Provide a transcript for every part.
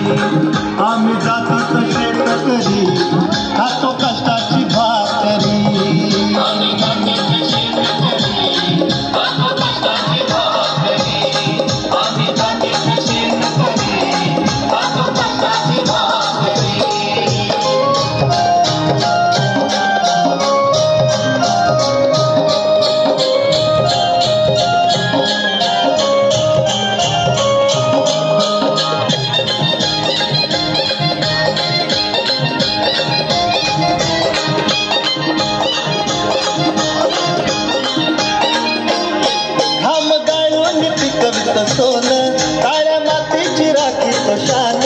आम्ही जातीचं शेतकरी खातो कष्टाची भाकरी सोनं काळ्या मातीची राखी तो शान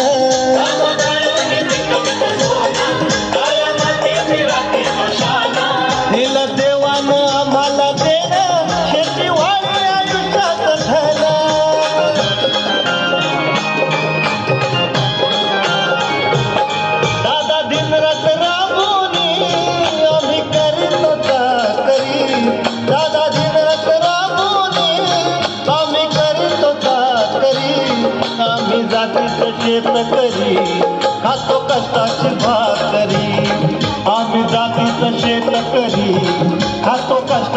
दिलं देवानं आम्हाला देणं शेती वाढली आयुष्यात धन दादा दिनरात राबूनी आम्ही करीत चाकरी दादा दिनरात राबूनी आम्ही आम्ही जातीचं शेतकरी खातो कष्टाची भाकरी आम्ही जातीचं शेतकरी खातो कष्ट